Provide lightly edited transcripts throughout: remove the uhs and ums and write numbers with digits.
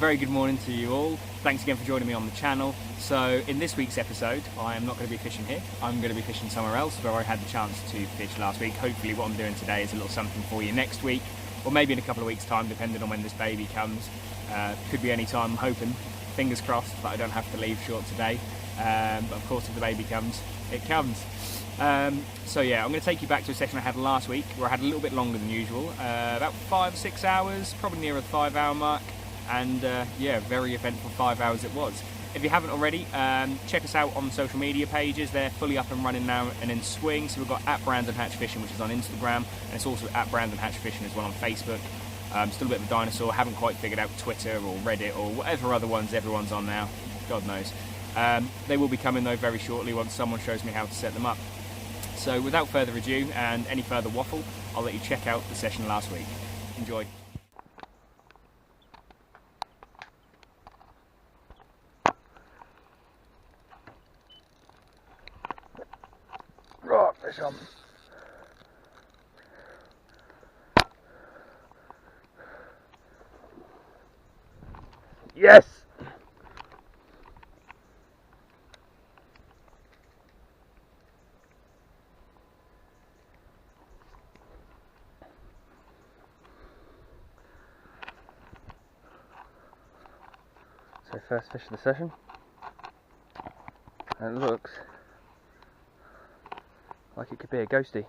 very good morning to you all. Thanks again for joining me on the channel. So in this week's episode, I am not going to be fishing here. I'm going to be fishing somewhere else where I had the chance to fish last week. Hopefully what I'm doing today is a little something for you next week, or maybe in a couple of weeks' time, depending on when this baby comes. Could be any time, I'm hoping. Fingers crossed that I don't have to leave short today. But of course, if the baby comes, it comes. So yeah, I'm going to take you back to a session I had last week where I had a little bit longer than usual, about 5 or 6 hours, probably near the 5-hour mark, and yeah, very eventful 5 hours it was. If you haven't already, check us out on social media pages. They're fully up and running now and in swing. So we've got @BrandonHatchFishing, which is on Instagram, and it's also @BrandonHatchFishing as well on Facebook. Still a bit of a dinosaur, haven't quite figured out Twitter or Reddit or whatever other ones everyone's on now, God knows. They will be coming though very shortly once someone shows me how to set them up. So without further ado and any further waffle, I'll let you check out the session last week. Enjoy. Right, fish on. Yes! So first fish of the session, and it looks like it could be a ghosty.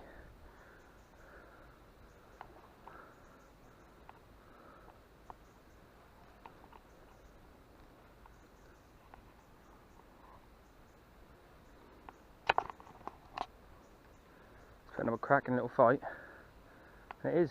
It's putting up a cracking little fight, and it is.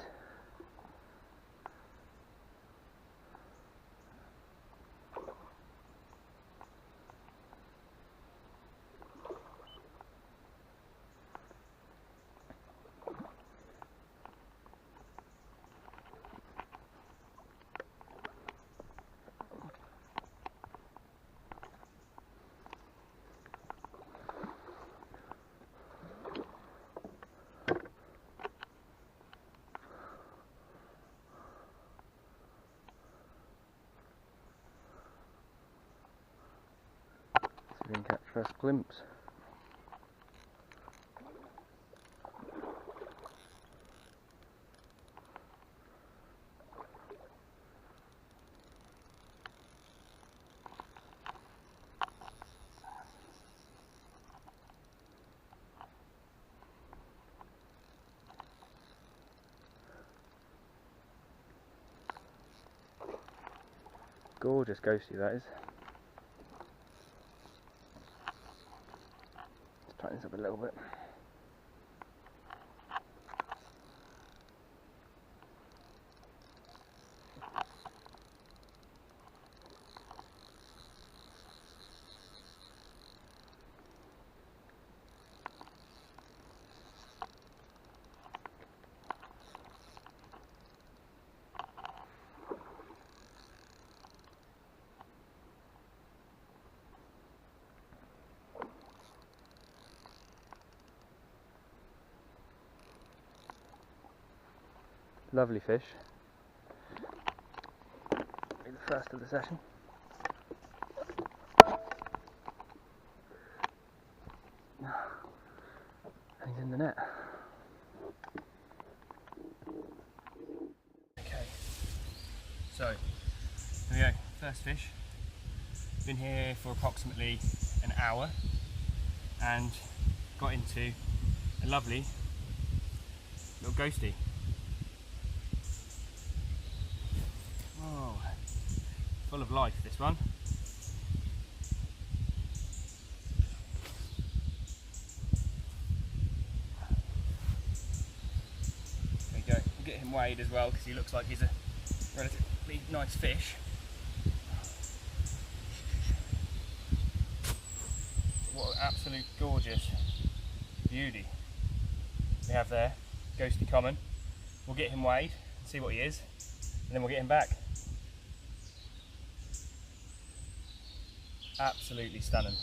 We can catch first glimpse. Gorgeous ghosty that is. Tighten this up a little bit. Lovely fish. Be the first of the session. And he's in the net. Okay, so here we go, first fish. Been here for approximately an hour and got into a lovely little ghosty. Oh, full of life this one. There we go, we'll get him weighed as well because he looks like he's a relatively nice fish. What an absolute gorgeous beauty we have there, ghosty common. We'll get him weighed and see what he is, and then we'll get him back. Absolutely stunning.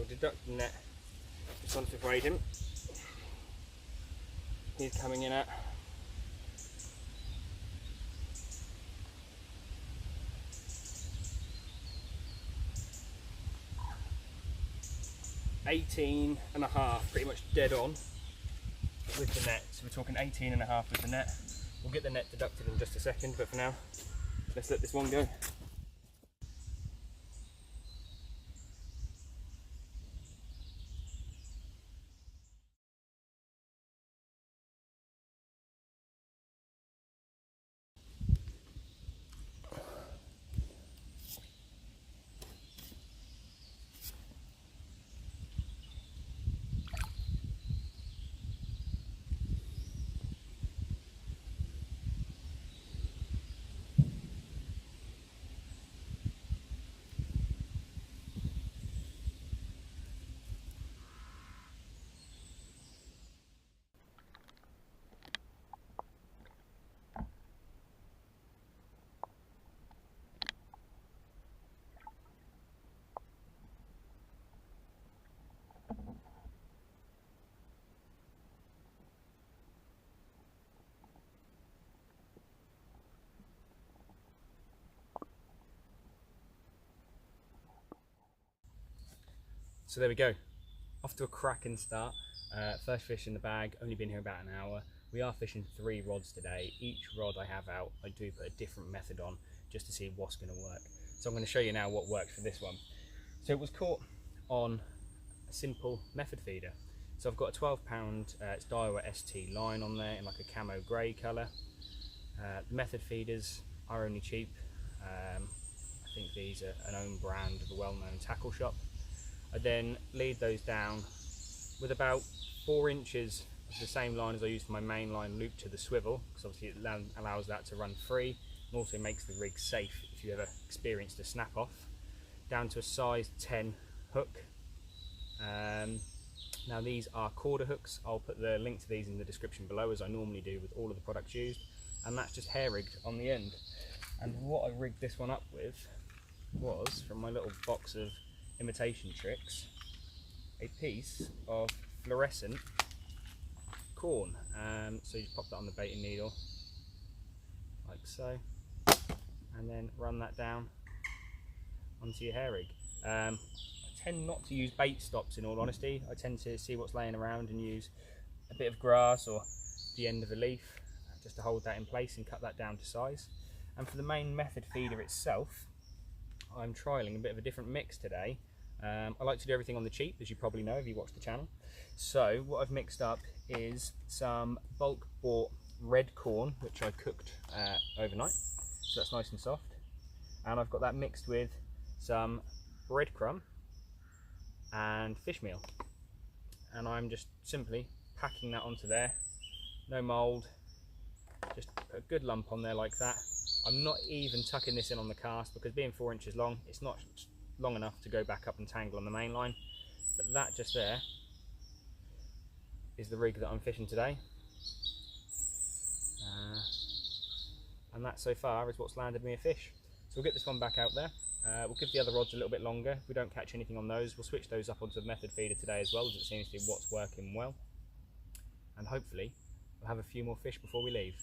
we'll deduct the net. Just want to braid him. He's coming in at 18.5, pretty much dead on with the net. So we're talking 18.5 with the net. We'll get the net deducted in just a second, but for now, let's let this one go. So there we go, off to a cracking start. First fish in the bag, only been here about an hour. We are fishing 3 rods today. Each rod I have out, I do put a different method on just to see what's going to work. So I'm going to show you now what works for this one. So it was caught on a simple method feeder. So I've got a 12-pound it's Daiwa ST line on there in like a camo grey colour. The method feeders are only cheap. I think these are an own brand of a well-known tackle shop. I then lead those down with about 4 inches of the same line as I use for my main line looped to the swivel, because obviously it allows that to run free and also makes the rig safe if you ever experienced a snap off, down to a size 10 hook. Now these are quarter hooks. I'll put the link to these in the description below, as I normally do with all of the products used, and that's just hair rigged on the end. And what I rigged this one up with was, from my little box of imitation tricks, a piece of fluorescent corn. So you just pop that on the baiting needle like so, and then run that down onto your hair rig. I tend not to use bait stops, in all honesty. I tend to see what's laying around and use a bit of grass or the end of a leaf just to hold that in place and cut that down to size. And for the main method feeder itself, I'm trialling a bit of a different mix today. I like to do everything on the cheap, as you probably know if you watch the channel. So what I've mixed up is some bulk bought red corn, which I cooked overnight, so that's nice and soft. And I've got that mixed with some breadcrumb and fish meal. And I'm just simply packing that onto there, no mould, just put a good lump on there like that. I'm not even tucking this in on the cast, because being 4 inches long, it's not long enough to go back up and tangle on the main line. But that just there is the rig that I'm fishing today. And that so far is what's landed me a fish. So we'll get this one back out there. We'll give the other rods a little bit longer. If we don't catch anything on those, we'll switch those up onto the method feeder today as well, as it seems to be what's working well. And hopefully we'll have a few more fish before we leave.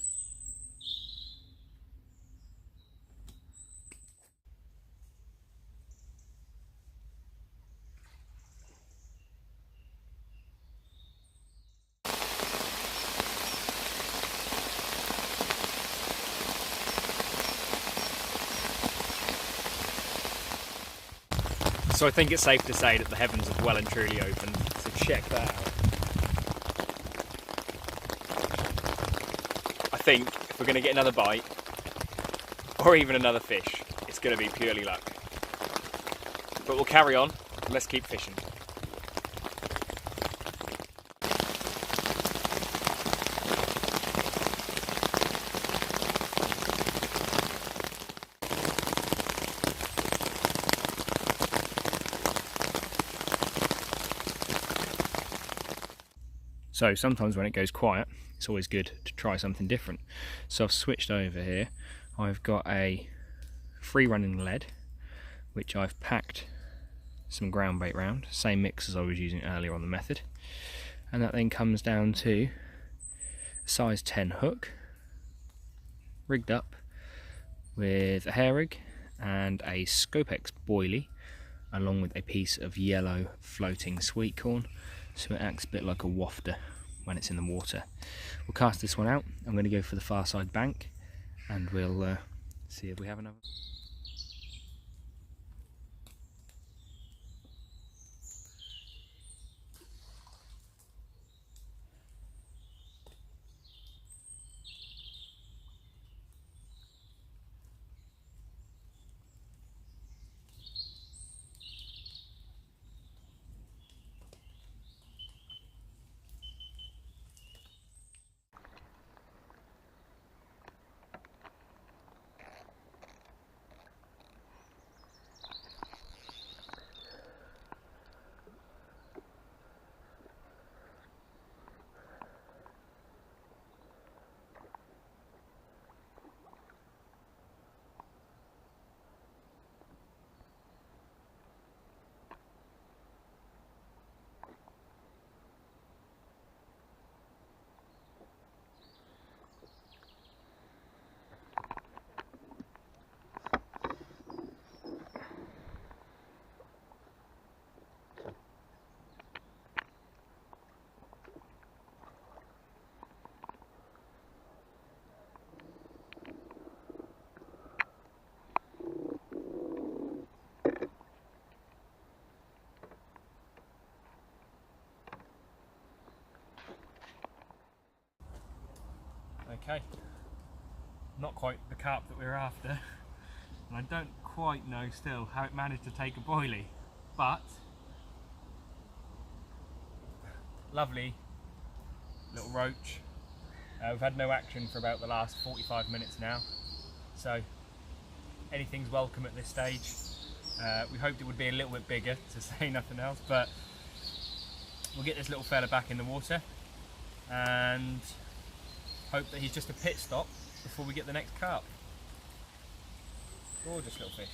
So I think it's safe to say that the heavens have well and truly opened, so check that out. I think if we're going to get another bite, or even another fish, it's going to be purely luck. But we'll carry on, and let's keep fishing. So sometimes when it goes quiet, it's always good to try something different. So I've switched over here. I've got a free running lead, which I've packed some ground bait round, same mix as I was using earlier on the method, and that then comes down to a size 10 hook, rigged up with a hair rig and a Scopex boilie, along with a piece of yellow floating sweet corn, so it acts a bit like a wafter when it's in the water. We'll cast this one out. I'm going to go for the far side bank, and we'll see if we have another. Okay, not quite the carp that we were after, and I don't quite know still how it managed to take a boilie, but lovely little roach. We've had no action for about the last 45 minutes now, so anything's welcome at this stage. We hoped it would be a little bit bigger, to say nothing else, but we'll get this little fella back in the water and hope that he's just a pit stop before we get the next carp. Gorgeous little fish.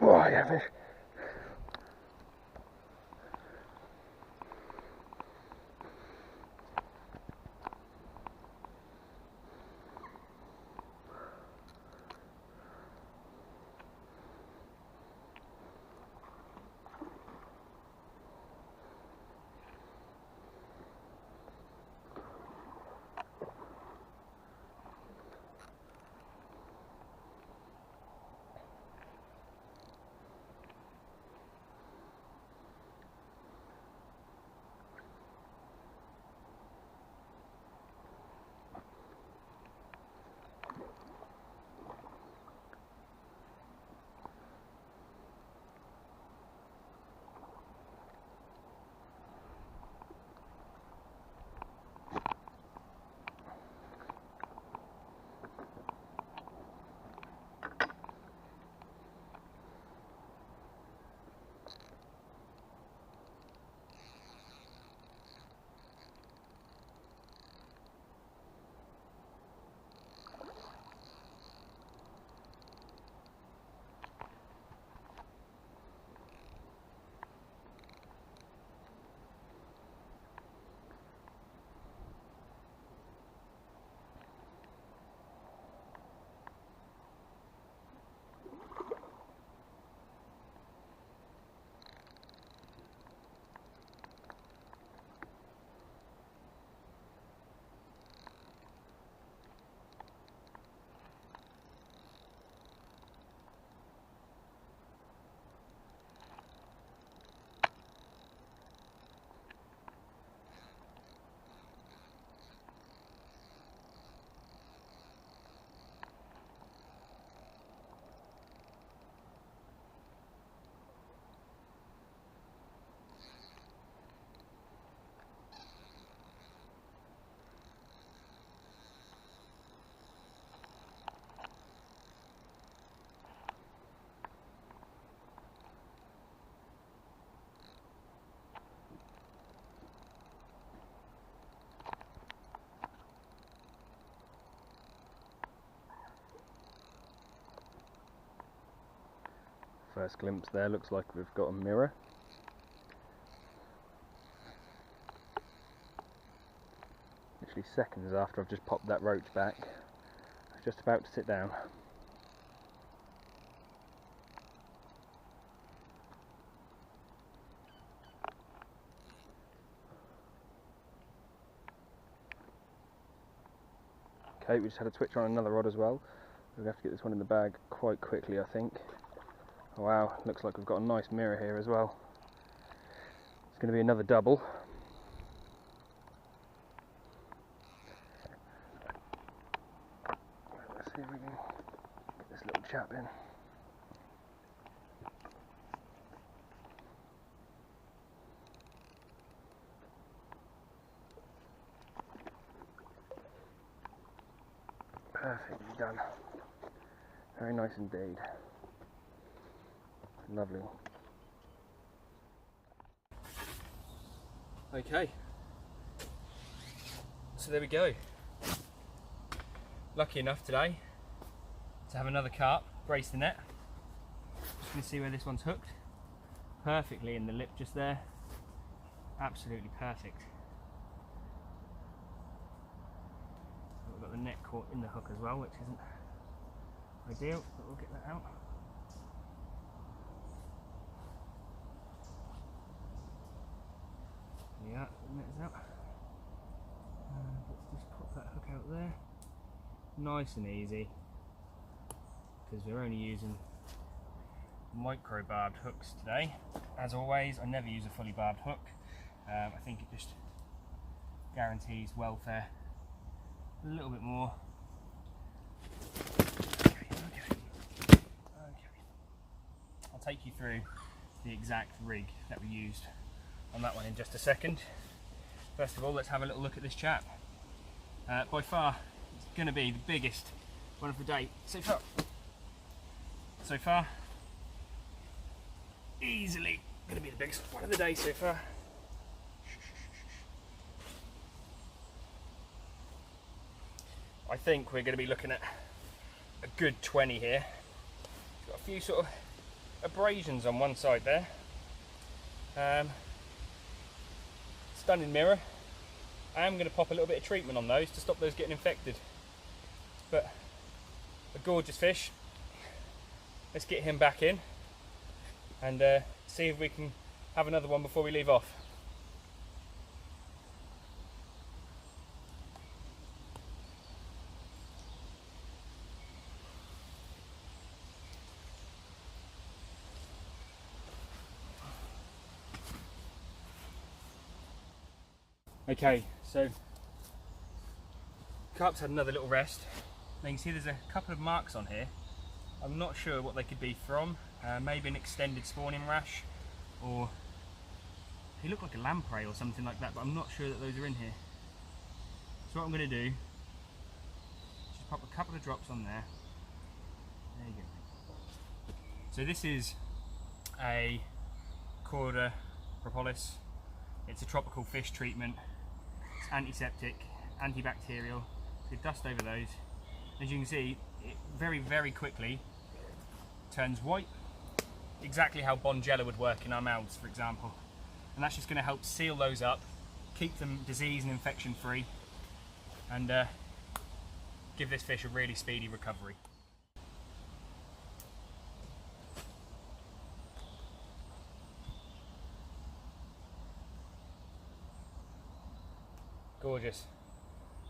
Oh, yeah, fish. first glimpse there, looks like we've got a mirror. Literally seconds after I've just popped that roach back, I was just about to sit down. Okay, we just had a twitch on another rod as well. We're going to have to get this one in the bag quite quickly, I think. Oh, wow, looks like we've got a nice mirror here as well. It's going to be another double. Let's see if we can get this little chap in. Perfectly done. Very nice indeed. Lovely. Okay, so there we go. Lucky enough today to have another carp brace the net. Just gonna see where this one's hooked. Perfectly in the lip just there. Absolutely perfect. We've got the net caught in the hook as well, which isn't ideal, but we'll get that out. Yeah, the net is out. Let's just pop that hook out there. Nice and easy, because we're only using micro barbed hooks today. As always, I never use a fully barbed hook. I think it just guarantees welfare a little bit more. Okay. I'll take you through the exact rig that we used on that one in just a second. First of all, let's have a little look at this chap. By far, it's going to be the biggest one of the day so far. So far, easily going to be the biggest one of the day so far. I think we're going to be looking at a good 20 here. Got a few sort of abrasions on one side there. Stunning mirror. I am going to pop a little bit of treatment on those to stop those getting infected. But a gorgeous fish. Let's get him back in and see if we can have another one before we leave off. Okay, so carp's had another little rest. Now you can see there's a couple of marks on here. I'm not sure what they could be from. Maybe an extended spawning rash, or they look like a lamprey or something like that, but I'm not sure that those are in here. So what I'm going to do, just pop a couple of drops on there. There you go. So this is a Corda propolis. It's a tropical fish treatment. It's antiseptic, antibacterial. So dust over those. As you can see, it very, very quickly turns white. Exactly how Bonjela would work in our mouths, for example. And that's just going to help seal those up, keep them disease and infection free, and give this fish a really speedy recovery. Gorgeous.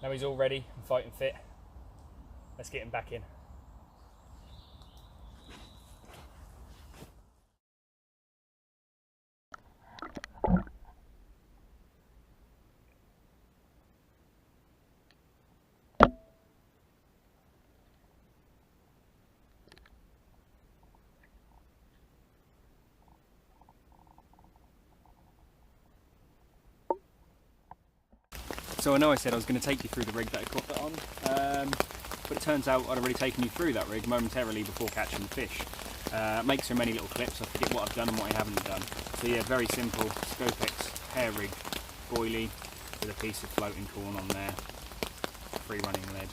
Now he's all ready and fighting fit. Let's get him back in. So I know I said I was going to take you through the rig that I caught that on, but it turns out I'd already taken you through that rig momentarily before catching the fish. Make so many little clips, I forget what I've done and what I haven't done. So yeah, very simple Scopex hair rig, boilie, with a piece of floating corn on there, free running lead,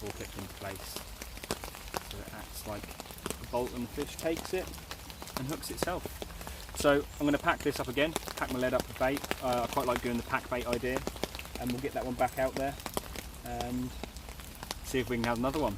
all clipped into place, so it acts like a bolt and the fish takes it. and hooks itself. So I'm going to pack this up again, pack my lead up with bait. I quite like doing the pack bait idea, and we'll get that one back out there and see if we can have another one.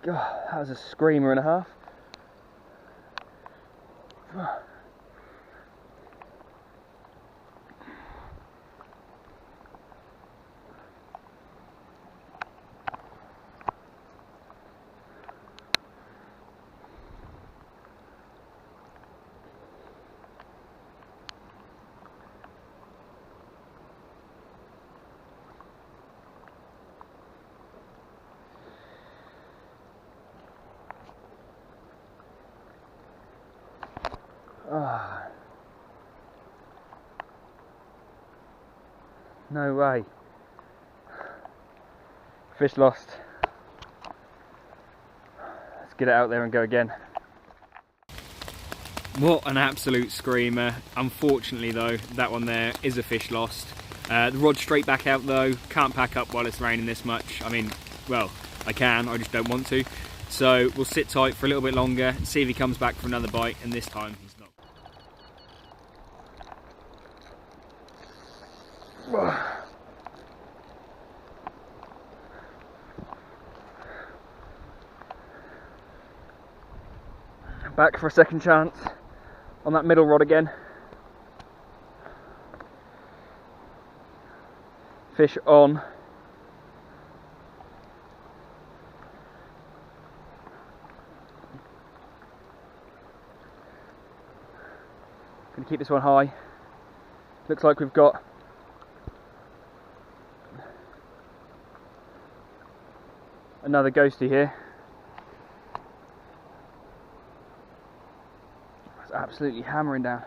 God, that was a screamer and a half. Ah, no way. Fish lost. Let's get it out there and go again. What an absolute screamer. Unfortunately though, that one there is a fish lost. The rod's straight back out though, can't pack up while it's raining this much. I mean, well, I can, I just don't want to. So we'll sit tight for a little bit longer, see if he comes back for another bite, and this time he's not. Back for a second chance on that middle rod again. Fish on. Gonna keep this one high. Looks like we've got another ghosty here. It's absolutely hammering down.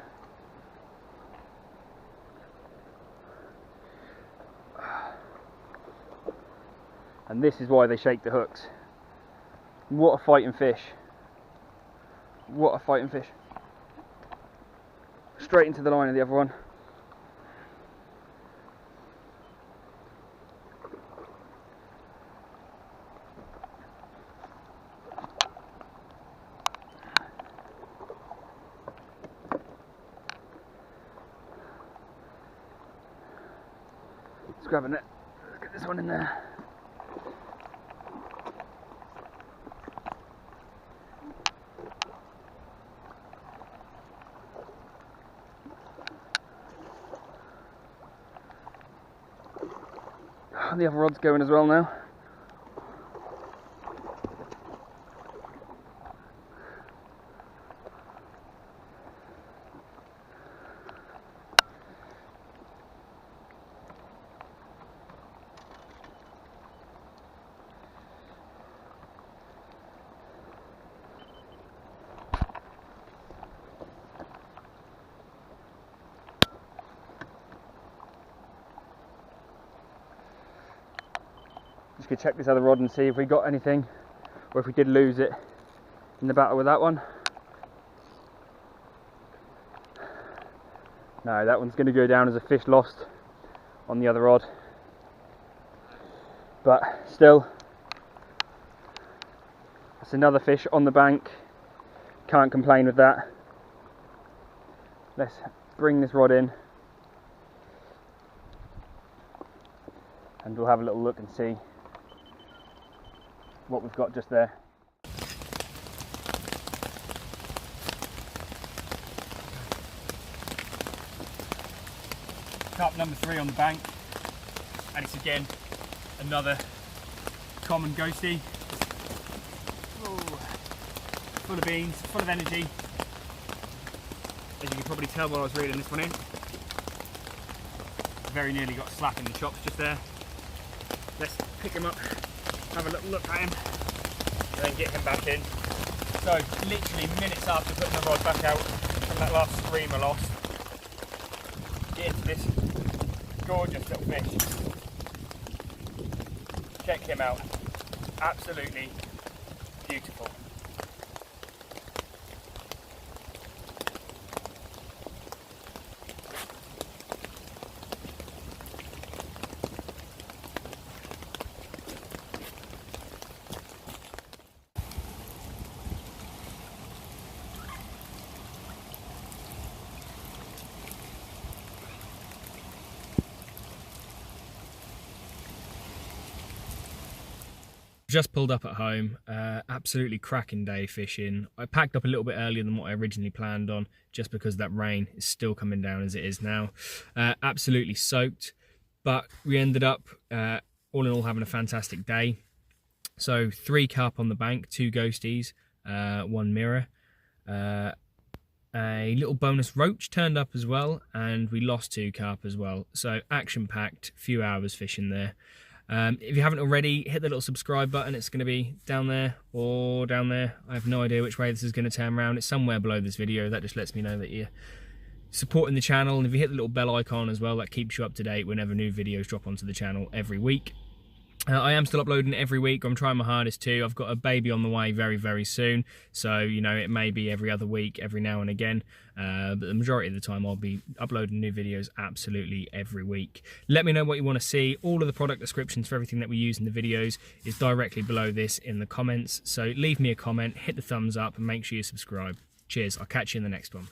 And this is why they shake the hooks. What a fighting fish. What a fighting fish. Straight into the line of the other one. Let's grab a net. Let's get this one in there. The other rod's going as well now. Just gonna check this other rod and see if we got anything, or if we did lose it in the battle with that one. No, that one's gonna go down as a fish lost on the other rod. But still, that's another fish on the bank. Can't complain with that. Let's bring this rod in and we'll have a little look and see what we've got just there. Carp number 3 on the bank, and it's again another common ghostie. Ooh, full of beans, full of energy. As you can probably tell while I was reeling this one in, very nearly got a slap in the chops just there. Let's pick him up, have a little look at him, and then get him back in. So literally minutes after putting the rod back out from that last scream I lost, get into this gorgeous little fish. Check him out, absolutely beautiful. Just pulled up at home, absolutely cracking day fishing. I packed up a little bit earlier than what I originally planned on, just because that rain is still coming down as it is now. Absolutely soaked, but we ended up all in all having a fantastic day. So 3 carp on the bank, 2 ghosties, 1 mirror. A little bonus roach turned up as well, and we lost 2 carp as well. So action packed, few hours fishing there. If you haven't already, hit the little subscribe button. It's going to be down there or down there. I have no idea which way this is going to turn around. It's somewhere below this video. That just lets me know that you're supporting the channel. And if you hit the little bell icon as well, that keeps you up to date whenever new videos drop onto the channel every week. I am still uploading every week. I'm trying my hardest to. I've got a baby on the way very, very soon. So, you know, it may be every other week, every now and again. But the majority of the time I'll be uploading new videos absolutely every week. Let me know what you want to see. All of the product descriptions for everything that we use in the videos is directly below this in the comments. So leave me a comment, hit the thumbs up, and make sure you subscribe. Cheers. I'll catch you in the next one.